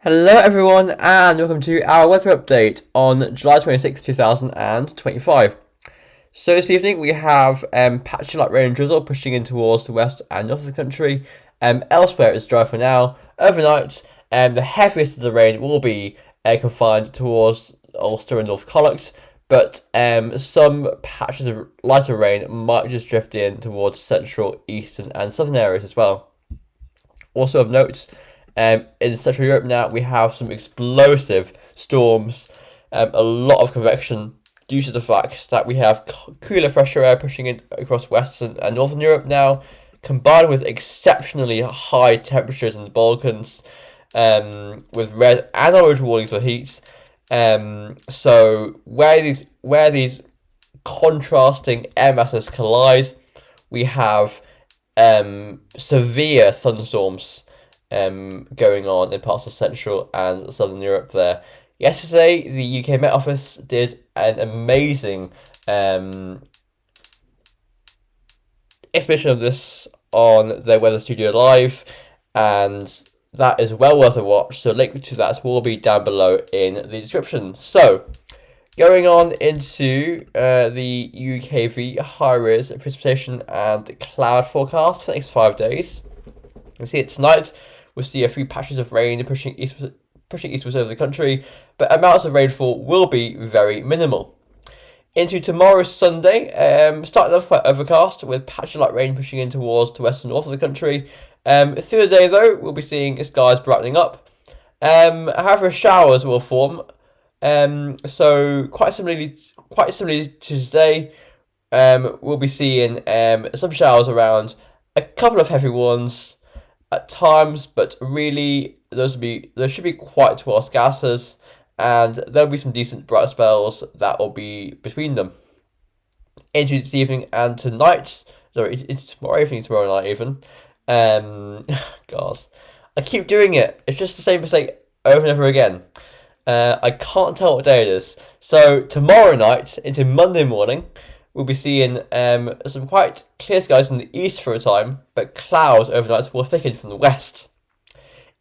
Hello everyone and welcome to our weather update on July 26, 2025. So this evening we have patchy light rain and drizzle pushing in towards the west and north of the country. Elsewhere it's dry for now. Overnight, the heaviest of the rain will be confined towards Ulster and North Connacht, but some patches of lighter rain might just drift in towards central, eastern and southern areas as well. Also of note, in Central Europe now, we have some explosive storms, a lot of convection due to the fact that we have cooler, fresher air pushing in across Western and Northern Europe now, combined with exceptionally high temperatures in the Balkans, with red and orange warnings for heat. So where these contrasting air masses collide, we have severe thunderstorms going on in parts of Central and Southern Europe there. Yesterday, the UK Met Office did an amazing exhibition of this on their Weather Studio Live, and that is well worth a watch. So link to that will be down below in the description. So, going on into the UKV high-res precipitation and cloud forecast for the next 5 days. You can see it tonight. We'll see a few patches of rain pushing eastwards over the country, but amounts of rainfall will be very minimal. Into tomorrow, Sunday, starting off quite overcast with patchy light rain pushing in towards the west and north of the country. Through the day, though, we'll be seeing skies brightening up. However, showers will form. So quite similarly to today, we'll be seeing some showers around, a couple of heavy ones at times, but really those should be quite well scatters, and there'll be some decent bright spells that will be between them. Into this evening and tonight, into tomorrow evening, tomorrow night even. God, I keep doing it. It's just the same mistake over and over again. I can't tell what day it is. So tomorrow night into Monday morning, we'll be seeing some quite clear skies in the east for a time, but clouds overnight will thicken from the west.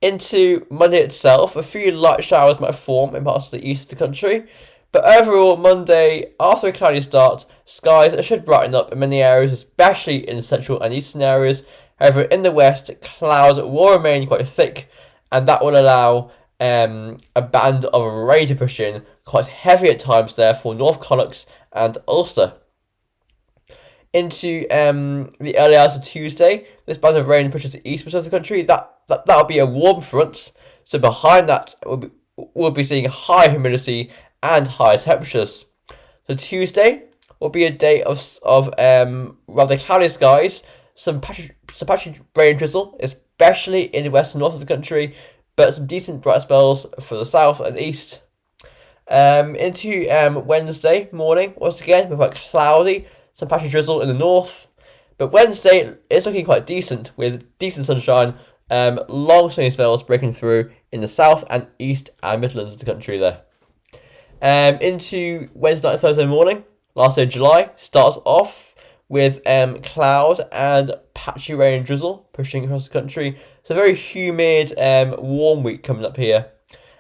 Into Monday itself, a few light showers might form in parts of the east of the country, but overall Monday, after a cloudy start, skies should brighten up in many areas, especially in central and eastern areas. However, in the west, clouds will remain quite thick, and that will allow a band of rain to push in, quite heavy at times there for North Connacht and Ulster. Into the early hours of Tuesday, this band of rain pushes eastwards of the country. That'll be a warm front. So behind that, we'll be seeing high humidity and higher temperatures. So Tuesday will be a day of rather cloudy skies, some patchy rain drizzle, especially in the west and north of the country, but some decent bright spells for the south and east. Into Wednesday morning, once again, we're quite cloudy, some patchy drizzle in the north, but Wednesday is looking quite decent with decent sunshine, long sunny spells breaking through in the south and east and Midlands of the country there. Into Wednesday night, Thursday morning, last day of July, starts off with cloud and patchy rain and drizzle pushing across the country. So very humid, warm week coming up here.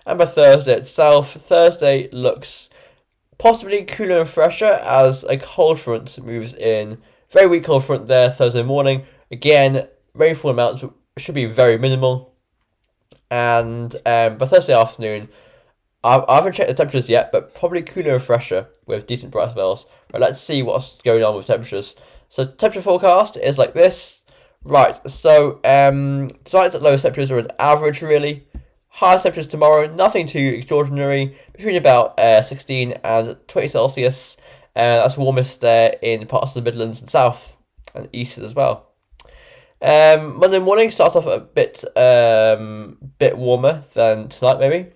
And by Thursday itself, Thursday looks possibly cooler and fresher as a cold front moves in. Very weak cold front there Thursday morning. Again, rainfall amounts should be very minimal. And by Thursday afternoon, I haven't checked the temperatures yet, but probably cooler and fresher with decent bright spells. Right, let's see what's going on with temperatures. So temperature forecast is like this. Right, so tonight's lowest temperatures are an average really. Highest temperatures tomorrow, nothing too extraordinary, between about 16 and 20 Celsius. That's warmest there in parts of the Midlands and South and East as well. Monday morning starts off a bit warmer than tonight maybe.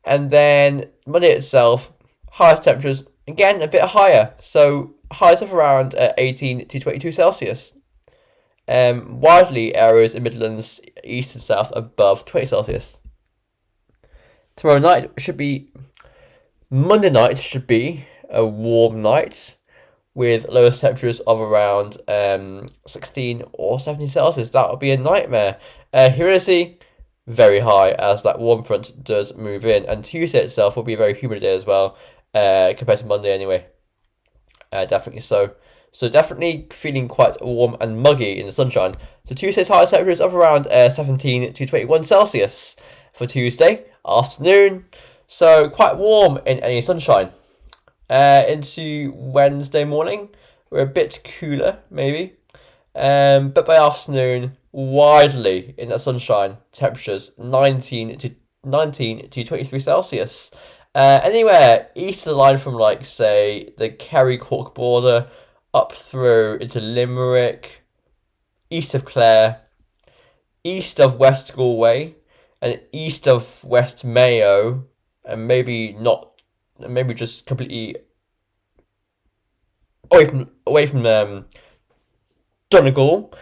And then Monday itself, highest temperatures, again a bit higher. So highs of around 18 to 22 Celsius. Widely areas in Midlands, East and South above 20 Celsius. Monday night should be a warm night with lowest temperatures of around 16 or 17 Celsius. That would be a nightmare. Humidity very high as that warm front does move in. And Tuesday itself will be a very humid day as well, compared to Monday anyway. Definitely so. So definitely feeling quite warm and muggy in the sunshine. So Tuesday's highest temperatures of around 17 to 21 Celsius for Tuesday afternoon. So quite warm in any sunshine. Into Wednesday morning, we're a bit cooler maybe. But by afternoon, widely in that sunshine, temperatures 19 to 23 Celsius. Anywhere east of the line from, like, say, the Kerry-Cork border up through into Limerick, east of Clare, east of West Galway, and east of West Mayo, and maybe just completely away from Donegal,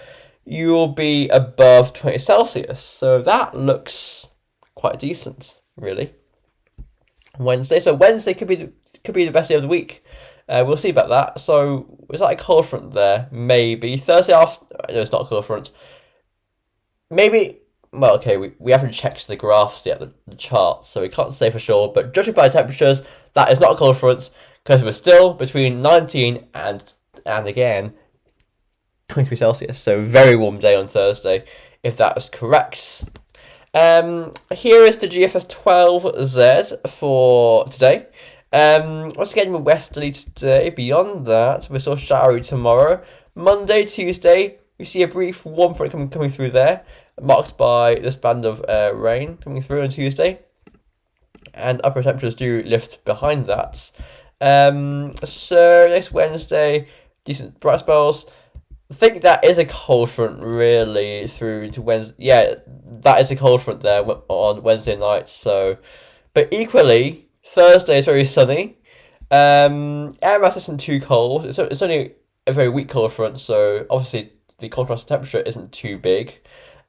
you'll be above 20 Celsius. So that looks quite decent, really. Wednesday. So Wednesday could be the best day of the week. We'll see about that. So is that a cold front there? Maybe. Thursday after. No, it's not a cold front. Maybe. Well, okay, we haven't checked the graphs yet, the charts, so we can't say for sure. But judging by temperatures, that is not a cold front, because we're still between 19 and again 23 Celsius. So very warm day on Thursday, if that is correct. Here is the GFS 12Z for today. Once again, we're westerly today. Beyond that, we're still showery tomorrow. Monday, Tuesday, we see a brief warm front coming through there, marked by this band of rain coming through on Tuesday. And upper temperatures do lift behind that. So next Wednesday, decent bright spells. I think that is a cold front really through to Wednesday. Yeah, that is a cold front there on Wednesday night. So, but equally, Thursday is very sunny. Air mass isn't too cold. It's only a very weak cold front, so obviously the contrast temperature isn't too big.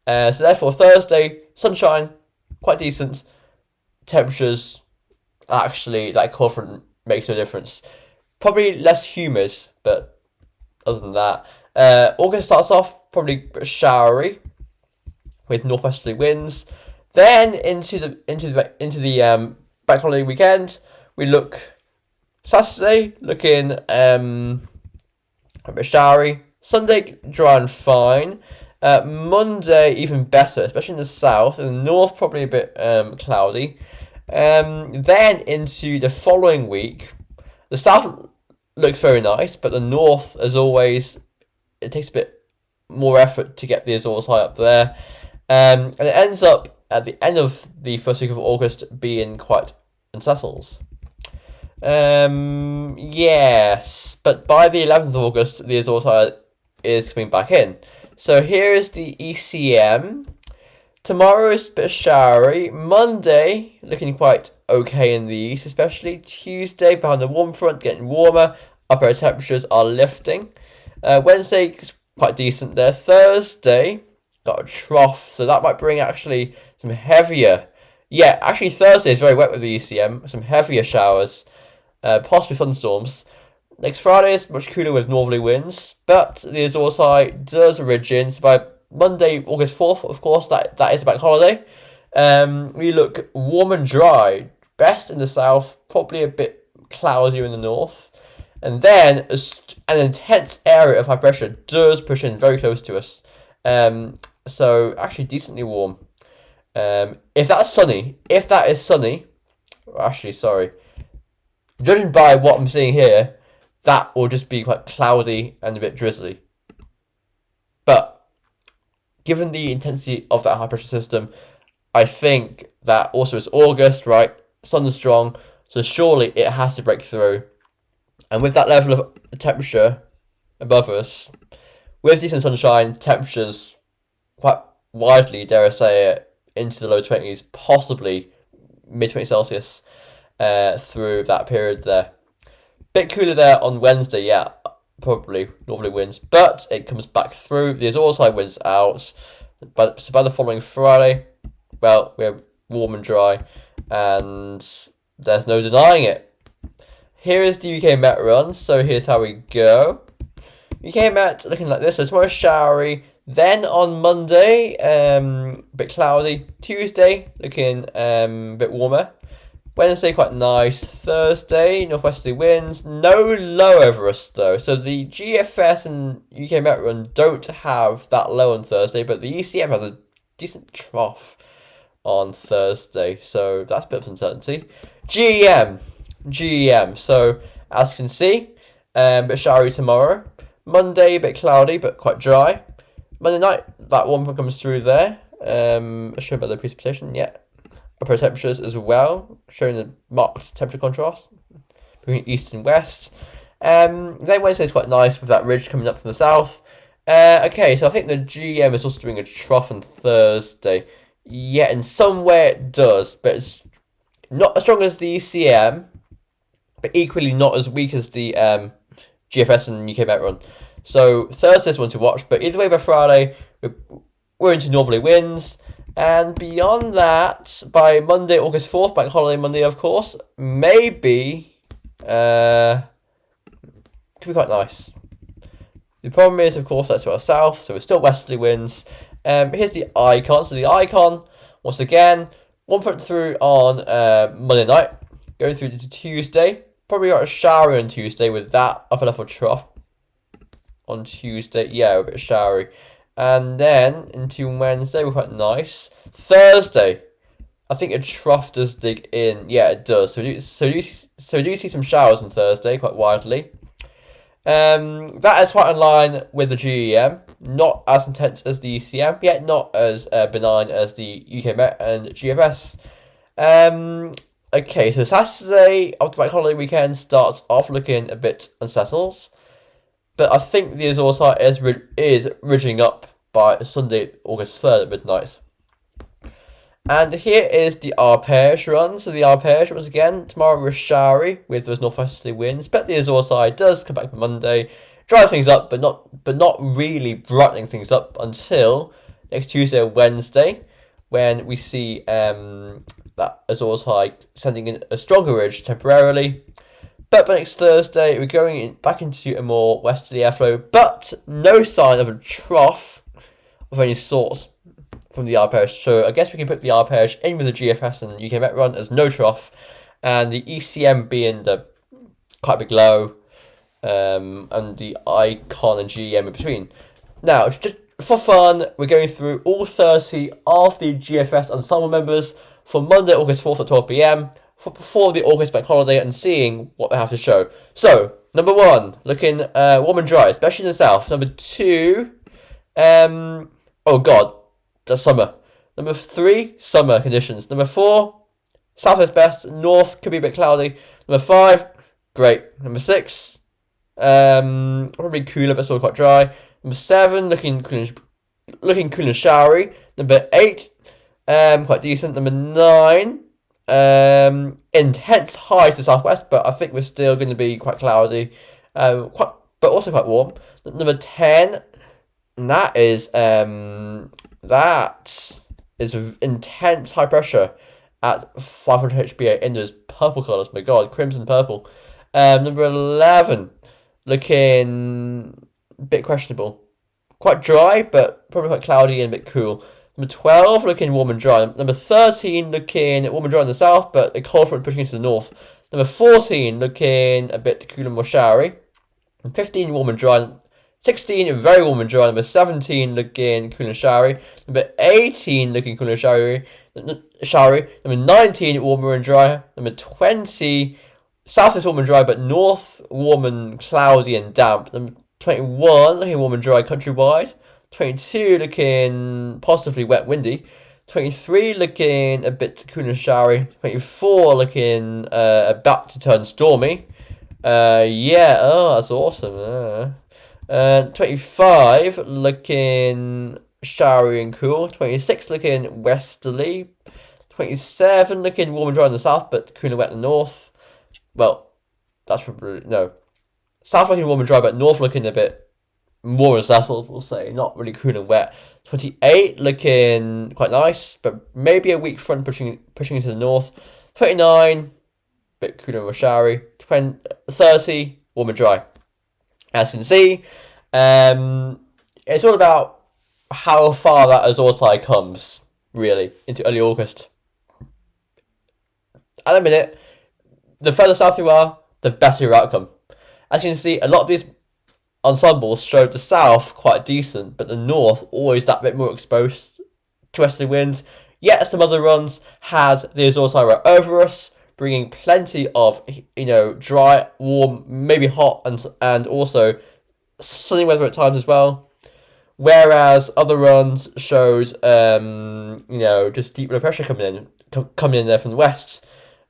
So therefore, Thursday, sunshine, quite decent. Temperatures, actually, that cold front makes no difference. Probably less humid, but other than that, August starts off probably showery with northwesterly winds. Then into the bank holiday weekend, we look Saturday looking a bit showery. Sunday dry and fine. Monday even better, especially in the south. In the north probably a bit cloudy. Then into the following week, the south looks very nice, but the north, as always, it takes a bit more effort to get the Azores High up there. And it ends up at the end of the first week of August being quite unsettled. Yes, but by the 11th of August, the Azores High is coming back in. So here is the ECM. Tomorrow is a bit showery. Monday looking quite okay in the east, especially. Tuesday behind the warm front, getting warmer. Upper temperatures are lifting. Wednesday quite decent there. Thursday got a trough, so that might bring actually some heavier. Yeah, actually Thursday is very wet with the ECM. Some heavier showers, possibly thunderstorms. Next Friday is much cooler with northerly winds, but the Azores High does origin. So by Monday, August 4th, of course, that is a bank holiday. We look warm and dry, best in the south, probably a bit cloudier in the north. And then an intense area of high pressure does push in very close to us. So actually decently warm. If that is sunny, actually, sorry. Judging by what I'm seeing here, that will just be quite cloudy and a bit drizzly. But given the intensity of that high pressure system, I think that also it's August, right? Sun is strong, so surely it has to break through. And with that level of temperature above us, with decent sunshine, temperatures quite widely, dare I say it, into the low 20s, possibly mid 20 Celsius through that period there. Bit cooler there on Wednesday, yeah, probably northerly winds, but it comes back through. The Azores High winds out. So by the following Friday, well, we're warm and dry, and there's no denying it. Here is the UK Met run, so here's how we go. UK Met looking like this. So tomorrow showery, Then on Monday, a bit cloudy. Tuesday, looking a bit warmer. Wednesday, quite nice. Thursday, northwesterly winds. No low over us, though. So the GFS and UK Met Run don't have that low on Thursday, but the ECM has a decent trough on Thursday. So that's a bit of uncertainty. GEM. So, as you can see, a bit showery tomorrow. Monday, a bit cloudy, but quite dry. Monday night, that one comes through there. Show about the precipitation, yeah. Upper temperatures as well, showing a marked temperature contrast between east and west. Then Wednesday's quite nice with that ridge coming up from the south. Okay, so I think the GM is also doing a trough on Thursday. Yeah, in some way it does, but it's not as strong as the ECM, but equally not as weak as the GFS and UK Met Run. So Thursday's one to watch, but either way by Friday, we're into northerly winds. And beyond that, by Monday, August 4th, Bank Holiday Monday, of course, maybe, could be quite nice. The problem is, of course, that's to our south, so it's still westerly winds. Here's the icon. So the icon, once again, one front through on Monday night, going through to Tuesday. Probably got a shower on Tuesday with that upper level trough on Tuesday. Yeah, a bit showery. And then into Wednesday, we're quite nice. Thursday, I think a trough does dig in. Yeah, it does. So do you see some showers on Thursday quite widely. That is quite in line with the GEM. Not as intense as the ECM, yet not as benign as the UK Met and GFS. Okay, so Saturday after Bank Holiday weekend starts off looking a bit unsettled. But I think the Azores High is ridging up by Sunday, August 3rd at midnight. And here is the arpege run. So the arpege, once again, tomorrow we're showery with those northwesterly winds. But the Azores High does come back on Monday, dry things up, but not really brightening things up until next Tuesday or Wednesday, when we see that Azores High sending in a stronger ridge temporarily. But by next Thursday, we're going back into a more westerly airflow, but no sign of a trough of any sort from the arpege. So I guess we can put the arpege in with the GFS and UK Met Run as no trough, and the ECM being the quite big low, and the icon and GEM in between. Now, just for fun, we're going through all 30 of the GFS ensemble members for Monday, August 4th at 12 PM. Before the August Bank Holiday and seeing what they have to show. So, number 1, looking warm and dry, especially in the south. Number 2, oh god, that's summer. Number 3, summer conditions. Number 4, south is best, north could be a bit cloudy. Number 5, great. Number 6, probably cooler but still quite dry. Number 7, looking cool and showery. Number 8, quite decent. Number 9, intense high to the southwest, but I think we're still going to be quite cloudy, but also quite warm. Number 10, that is intense high pressure at 500 HPA in those purple colours. My god, crimson purple. Number 11, looking a bit questionable, quite dry, but probably quite cloudy and a bit cool. Number 12, looking warm and dry. Number 13, looking warm and dry in the south, but a cold front pushing into the north. Number 14, looking a bit cooler and more showery. And 15, warm and dry. 16, very warm and dry. Number 17, looking cool and showery. Number 18, looking cool and showery. Number 19, warmer and dry. Number 20, south is warm and dry, but north warm and cloudy and damp. Number 21, looking warm and dry countrywide. 22, looking possibly wet, windy. 23, looking a bit cool and showery. 24, looking about to turn stormy. Yeah, oh, that's awesome. 25, looking showery and cool. 26, looking westerly. 27, looking warm and dry in the south, but cool and wet in the north. Well, that's probably, no. South looking warm and dry, but north looking a bit more settled, we'll say. Not really cool and wet. 28, looking quite nice, but maybe a weak front pushing into the north. 29, bit cooler and more showery. 30, warm and dry. As you can see, it's all about how far that Azores High comes, really, into early August. At a minute, the further south you are, the better your outcome. As you can see, a lot of these ensembles showed the south quite decent, but the north always that bit more exposed to westerly winds. Yet some other runs had the Azores High right over us, bringing plenty of dry, warm, maybe hot, and also sunny weather at times as well. Whereas other runs showed just deep low pressure coming in there from the west,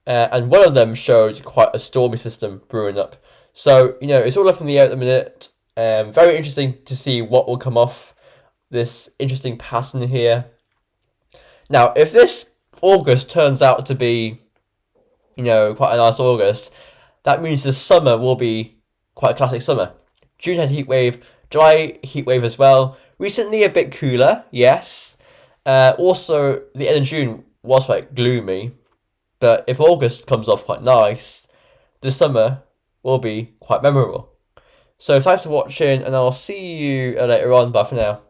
and one of them showed quite a stormy system brewing up. So it's all up in the air at the minute. Very interesting to see what will come off this interesting pattern here. Now, if this August turns out to be, quite a nice August, that means the summer will be quite a classic summer. June had heat wave, July heat wave as well. Recently a bit cooler, yes. Also, the end of June was quite gloomy. But if August comes off quite nice, the summer will be quite memorable. So thanks for watching, and I'll see you later on. Bye for now.